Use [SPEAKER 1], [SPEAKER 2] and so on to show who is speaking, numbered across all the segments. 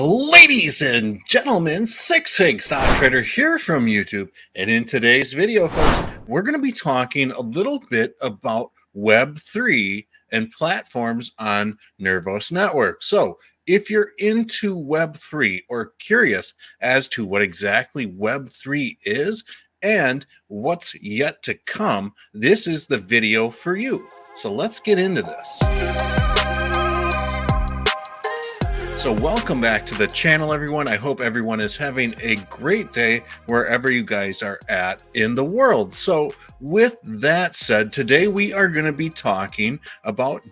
[SPEAKER 1] Ladies and gentlemen, Six Fig Stock Trader here from YouTube. And in today's video, folks, we're going to be talking a little bit about Web3 and platforms on Nervos Network. So if you're into Web3 or curious as to what exactly Web3 is and what's yet to come, this is the video for you. So let's get into this. So welcome back to the channel, everyone. I hope everyone is having a great day wherever you guys are at in the world. So with that said, today we are going to be talking about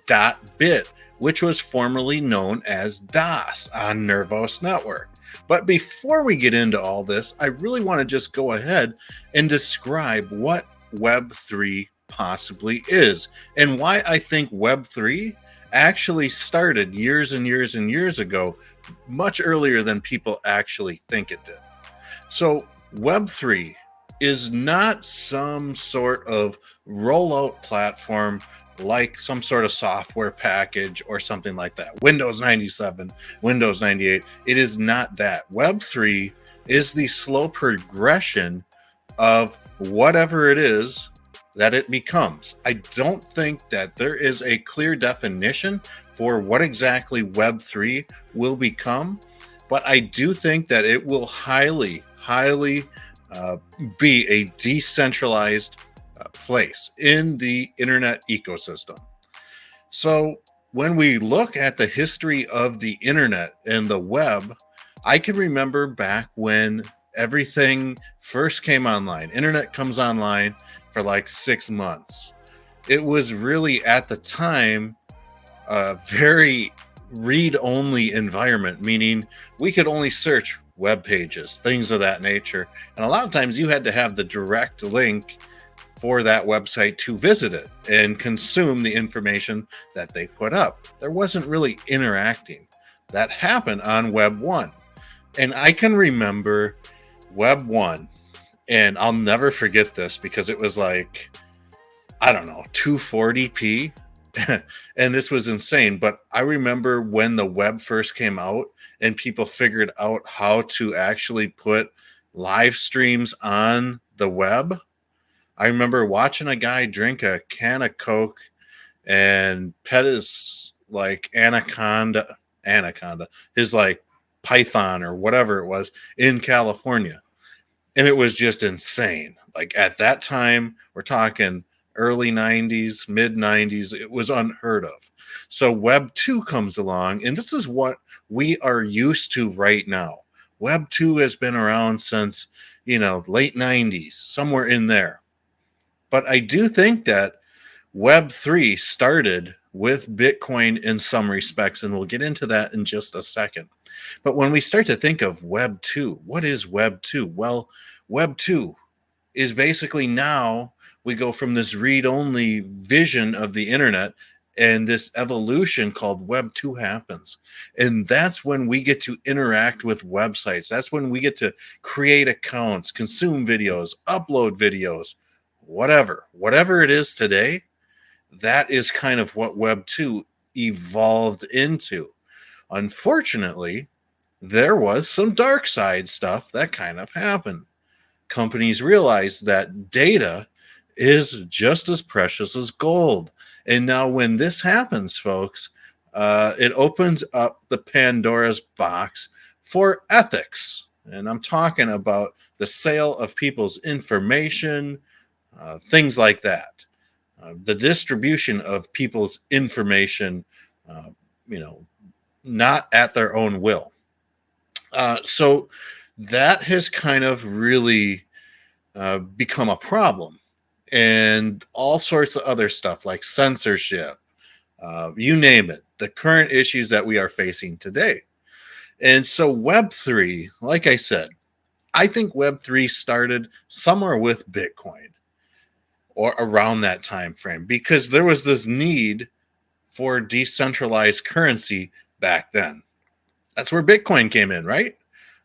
[SPEAKER 1] .bit, which was formerly known as DOS on Nervos Network. But before we get into all this, I really want to just go ahead and describe what Web3 possibly is and why I think Web3 actually started years and years and years ago, much earlier than people actually think it did. So Web3 is not some sort of rollout platform like some sort of software package or something like that. Windows 97, Windows 98. It is not that. Web3 is the slow progression of whatever it is that it becomes. I don't think that there is a clear definition for what exactly Web3 will become, but I do think that it will highly be a decentralized place in the internet ecosystem. So when we look at the history of the internet and the web, I can remember back when everything first came online. Internet comes online for like 6 months. It was really at the time a very read-only environment, meaning we could only search web pages, things of that nature. And a lot of times you had to have the direct link for that website to visit it and consume the information that they put up. There wasn't really interacting. That happened on Web 1. And I can remember Web 1, and I'll never forget this because it was like, I don't know, 240p. And this was insane. But I remember when the web first came out and people figured out how to actually put live streams on the web. I remember watching a guy drink a can of Coke and pet his like anaconda, his like python or whatever it was in California. And it was just insane. Like at that time, we're talking early 90s, mid 90s, it was unheard of. So Web 2 comes along, and this is what we are used to right now. Web 2 has been around since, late 90s, somewhere in there. But I do think that Web 3 started with Bitcoin in some respects, and we'll get into that in just a second. But when we start to think of Web 2, what is Web 2? Well, Web 2 is basically now we go from this read-only vision of the internet, and this evolution called Web 2 happens. And that's when we get to interact with websites. That's when we get to create accounts, consume videos, upload videos, whatever it is today. That is kind of what Web 2 evolved into. Unfortunately, there was some dark side stuff that kind of happened. Companies realized that data is just as precious as gold. And now when this happens, folks, it opens up the Pandora's box for ethics. And I'm talking about the sale of people's information, things like that. The distribution of people's information, not at their own will. So that has kind of really become a problem, and all sorts of other stuff like censorship, you name it, the current issues that we are facing today. And so Web3, like I said, I think Web3 started somewhere with Bitcoin or around that time frame, because there was this need for decentralized currency back then. That's where Bitcoin came in, right?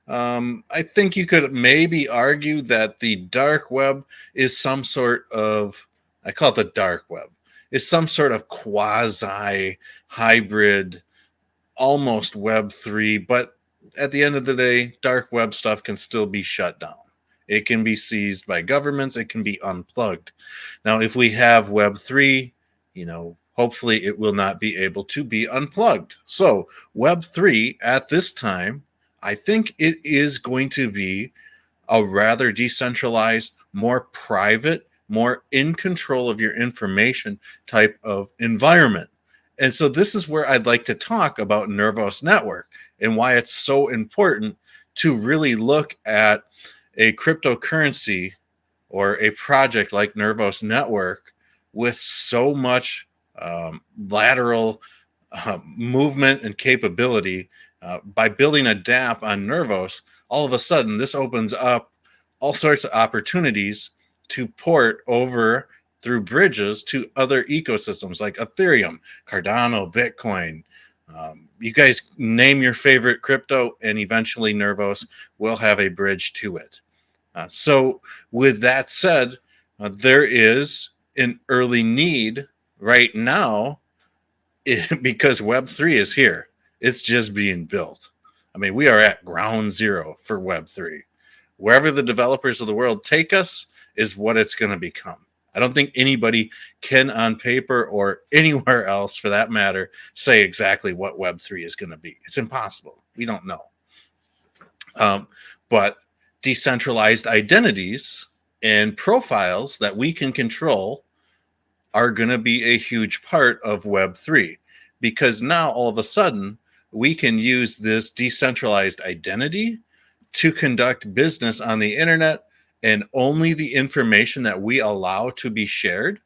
[SPEAKER 1] I think you could maybe argue that the dark web is some sort of, I call it the dark web, is some sort of quasi hybrid, almost Web3, but at the end of the day, dark web stuff can still be shut down. It can be seized by governments. It can be unplugged. Now, if we have Web3, hopefully it will not be able to be unplugged. So, Web3 at this time, I think it is going to be a rather decentralized, more private, more in control of your information type of environment. And so this is where I'd like to talk about Nervos Network and why it's so important to really look at a cryptocurrency or a project like Nervos Network with so much lateral movement and capability. By building a DApp on Nervos, all of a sudden this opens up all sorts of opportunities to port over through bridges to other ecosystems like Ethereum, Cardano, Bitcoin. You guys name your favorite crypto, and eventually Nervos will have a bridge to it. So with that said, there is an early need right now because Web3 is here. It's just being built. I mean, we are at ground zero for Web3. Wherever the developers of the world take us is what it's going to become. I don't think anybody can, on paper or anywhere else for that matter, say exactly what Web3 is going to be. It's impossible. We don't know. But decentralized identities and profiles that we can control are going to be a huge part of Web3, because now all of a sudden we can use this decentralized identity to conduct business on the internet, and only the information that we allow to be shared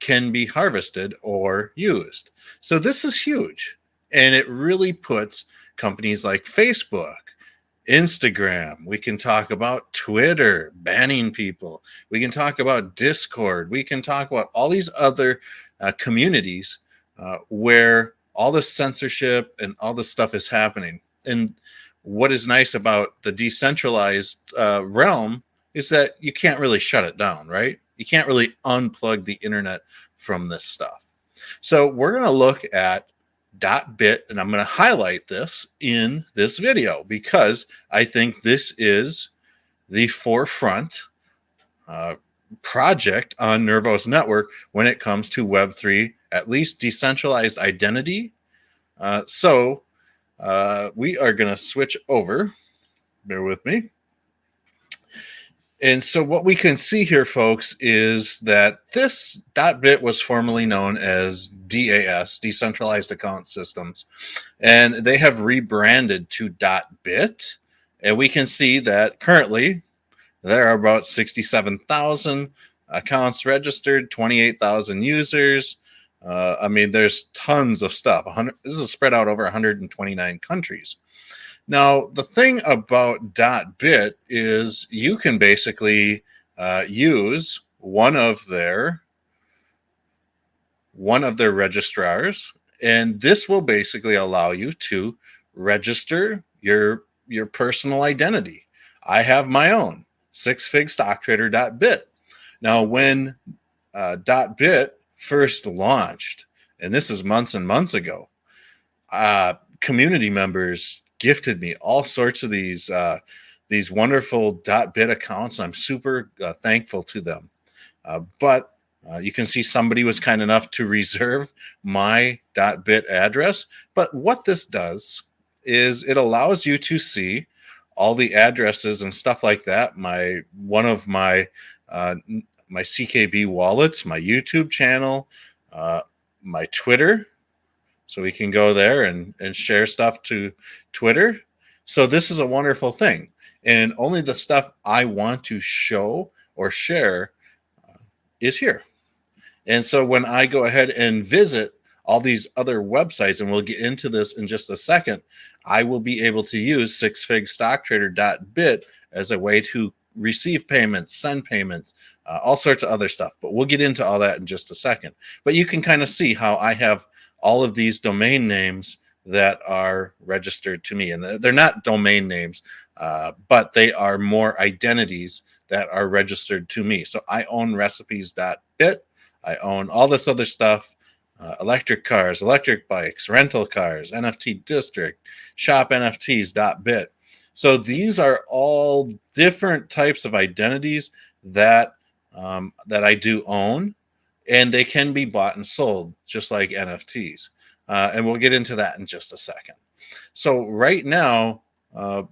[SPEAKER 1] can be harvested or used. So this is huge, and it really puts companies like Facebook, Instagram, we can talk about Twitter banning people, we can talk about Discord, we can talk about all these other communities where all this censorship and all this stuff is happening. And what is nice about the decentralized realm is that you can't really shut it down, right? You can't really unplug the internet from this stuff. So we're going to look at .bit, and I'm going to highlight this in this video because I think this is the forefront project on Nervos Network when it comes to Web3, at least decentralized identity. So we are going to switch over. Bear with me. And so what we can see here, folks, is that this .bit was formerly known as DAS, Decentralized Account Systems, and they have rebranded to .bit. And we can see that currently there are about 67,000 accounts registered, 28,000 users. I mean, there's tons of stuff. This is spread out over 129 countries. Now, the thing about .bit is you can basically use one of their registrars, and this will basically allow you to register your personal identity. I have my own, sixfigstocktrader.bit. Now, when .bit first launched, and this is months and months ago, community members gifted me all sorts of these wonderful .bit accounts. I'm super thankful to them. But you can see somebody was kind enough to reserve my .bit address. But what this does is it allows you to see all the addresses and stuff like that. One of my CKB wallets, my YouTube channel, my Twitter. So we can go there and share stuff to Twitter. So this is a wonderful thing. And only the stuff I want to show or share is here. And so when I go ahead and visit all these other websites, and we'll get into this in just a second, I will be able to use sixfigstocktrader.bit as a way to receive payments, send payments, all sorts of other stuff. But we'll get into all that in just a second. But you can kind of see how I have all of these domain names that are registered to me. And they're not domain names, but they are more identities that are registered to me. So I own recipes.bit. I own all this other stuff. electric cars, electric bikes, rental cars, NFT district, shop NFTs.bit. So these are all different types of identities that that I do own, and they can be bought and sold just like NFTs. And we'll get into that in just a second. So right now,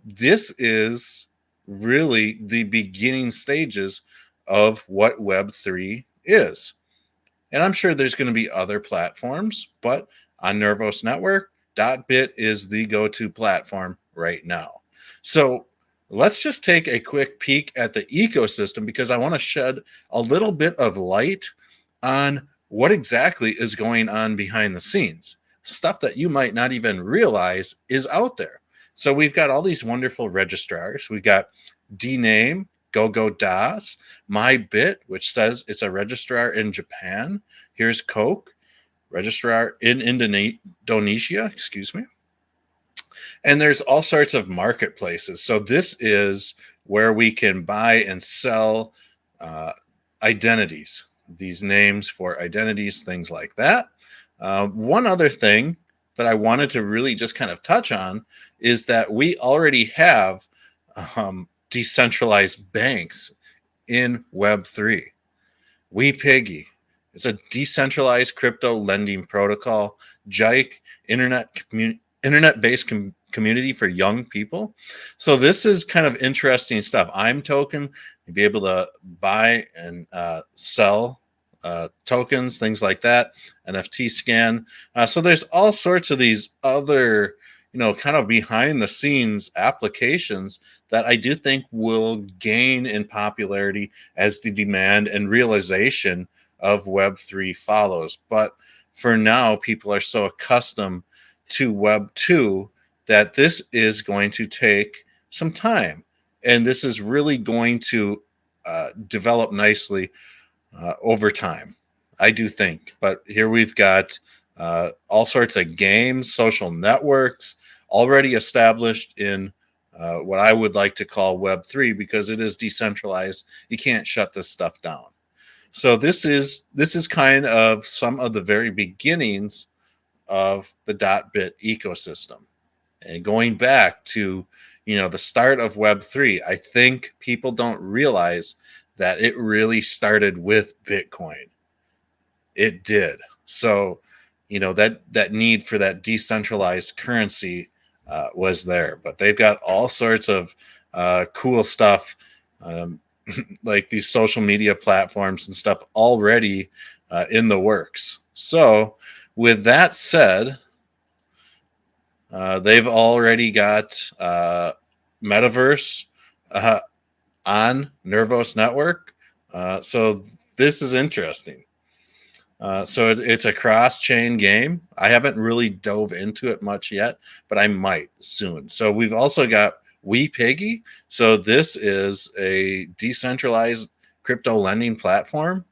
[SPEAKER 1] this is really the beginning stages of what Web3 is. And I'm sure there's going to be other platforms, but on Nervos Network, .bit is the go-to platform right now. So let's just take a quick peek at the ecosystem because I want to shed a little bit of light on what exactly is going on behind the scenes. Stuff that you might not even realize is out there. So we've got all these wonderful registrars. We got DName, GoGoDAS, MyBit, which says it's a registrar in Japan. Here's Coke, registrar in Indonesia, excuse me. And there's all sorts of marketplaces. So this is where we can buy and sell identities, these names for identities, things like that. One other thing that I wanted to really just kind of touch on is that we already have decentralized banks in Web3. WePiggy. It's a decentralized crypto lending protocol. Jike, internet-based community for young people. So this is kind of interesting stuff. I'm token, you'll be able to buy and sell tokens, things like that. NFT scan. So there's all sorts of these other, kind of behind the scenes applications that I do think will gain in popularity as the demand and realization of Web3 follows. But for now, people are so accustomed to Web2 that this is going to take some time. And this is really going to develop nicely over time, I do think. But here we've got all sorts of games, social networks already established in what I would like to call Web3 because it is decentralized. You can't shut this stuff down. So this is kind of some of the very beginnings of the .bit ecosystem. And going back to the start of Web3, I think people don't realize that it really started with Bitcoin. It did. So that need for that decentralized currency was there, but they've got all sorts of cool stuff like these social media platforms and stuff already in the works. So with that said, they've already got Metaverse on Nervos Network. So this is interesting. So it's a cross-chain game. I haven't really dove into it much yet, but I might soon. So we've also got WePiggy. So this is a decentralized crypto lending platform.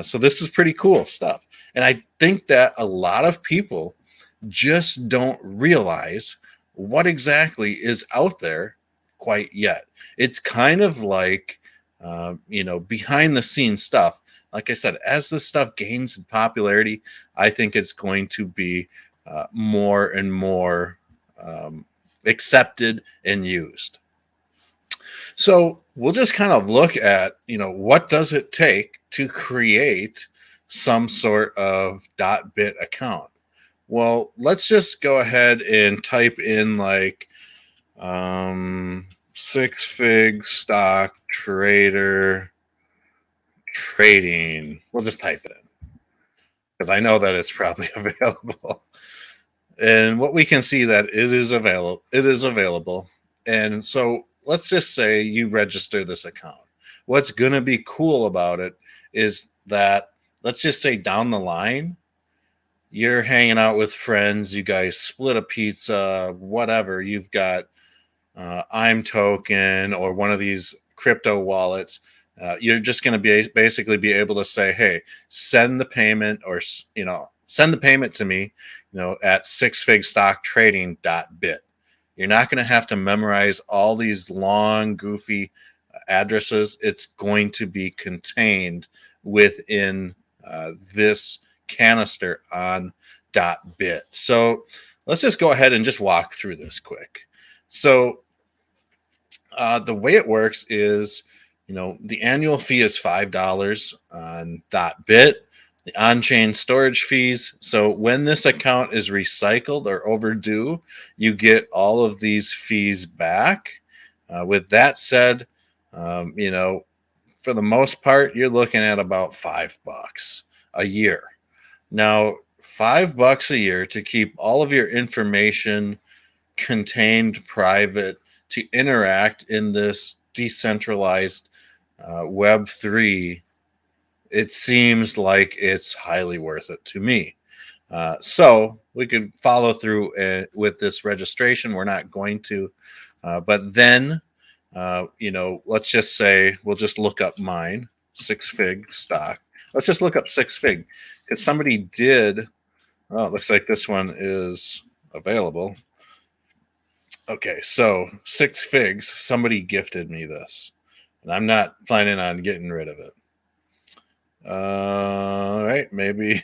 [SPEAKER 1] So this is pretty cool stuff. And I think that a lot of people just don't realize what exactly is out there quite yet. It's kind of like, behind the scenes stuff. Like I said, as this stuff gains in popularity, I think it's going to be more and more accepted and used. So we'll just kind of look at, what does it take to create some sort of .bit account? Well, let's just go ahead and type in like 6 fig stock trader trading. We'll just type it in because I know that it's probably available. And what we can see that it is available. It is available. And so let's just say you register this account. What's going to be cool about it is that let's just say down the line, you're hanging out with friends, you guys split a pizza, whatever. You've got I'm Token or one of these crypto wallets. You're just going to be basically be able to say, hey, send the payment or, send the payment to me, at 6figstocktrading.bit. You're not going to have to memorize all these long, goofy addresses. It's going to be contained within this canister on .bit. So let's just go ahead and just walk through this quick. So the way it works is, the annual fee is $5 on .bit. The on-chain storage fees. So when this account is recycled or overdue, you get all of these fees back. With that said, for the most part, you're looking at about $5 a year. Now, $5 a year to keep all of your information contained, private, to interact in this decentralized Web3, it seems like it's highly worth it to me. So we could follow through with this registration. We're not going to, but then, let's just say we'll just look up mine, 6fig stock. Let's just look up 6fig because somebody did. Oh, it looks like this one is available. Okay, so 6figs, somebody gifted me this, and I'm not planning on getting rid of it. All right, maybe.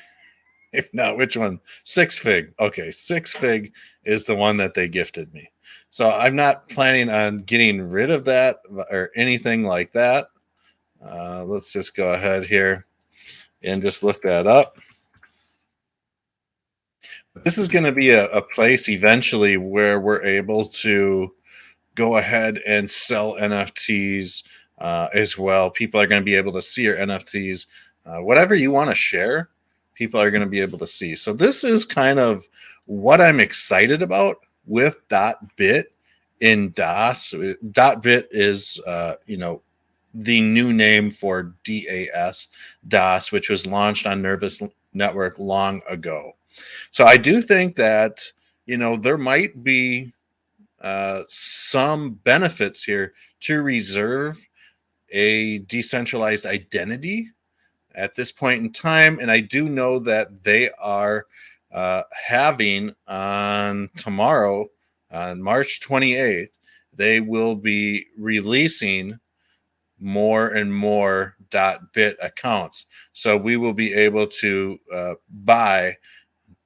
[SPEAKER 1] If not, which one? 6fig. Okay, 6fig is the one that they gifted me. So I'm not planning on getting rid of that or anything like that. Let's just go ahead here and just look that up. This is going to be a place eventually where we're able to go ahead and sell NFTs as well. People are going to be able to see your NFTs. Whatever you want to share, people are going to be able to see. So this is kind of what I'm excited about with .bit in DOS. .bit is, the new name for DAS, which was launched on Nervous Network long ago. So I do think that, there might be some benefits here to reserve a decentralized identity at this point in time. And I do know that they are having on tomorrow, on March 28th, they will be releasing more and more .bit accounts. So we will be able to buy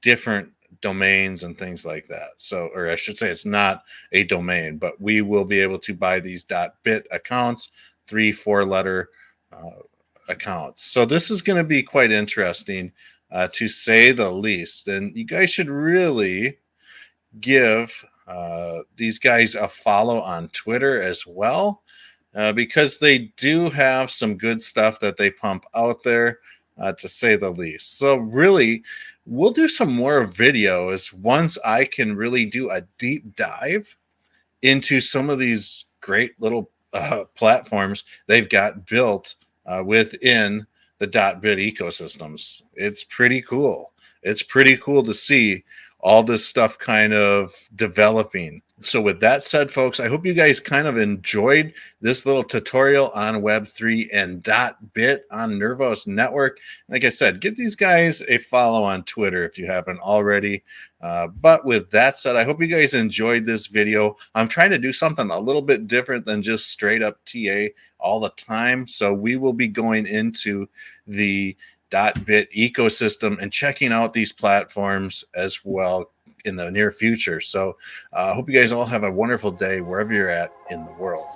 [SPEAKER 1] different domains and things like that. So, or I should say, it's not a domain, but we will be able to buy these .bit accounts, 3-4 letter accounts. So this is going to be quite interesting, to say the least. And you guys should really give these guys a follow on Twitter as well, because they do have some good stuff that they pump out there, to say the least. So really, we'll do some more videos once I can really do a deep dive into some of these great little platforms they've got built within the .bit ecosystems. It's pretty cool. It's pretty cool to see all this stuff kind of developing. So with that said, folks, I hope you guys kind of enjoyed this little tutorial on Web3 and .bit on Nervous Network. Like I said, give these guys a follow on Twitter if you haven't already. But with that said, I hope you guys enjoyed this video. I'm trying to do something a little bit different than just straight up TA all the time. So we will be going into the .bit ecosystem and checking out these platforms as well in the near future. So I hope you guys all have a wonderful day wherever you're at in the world.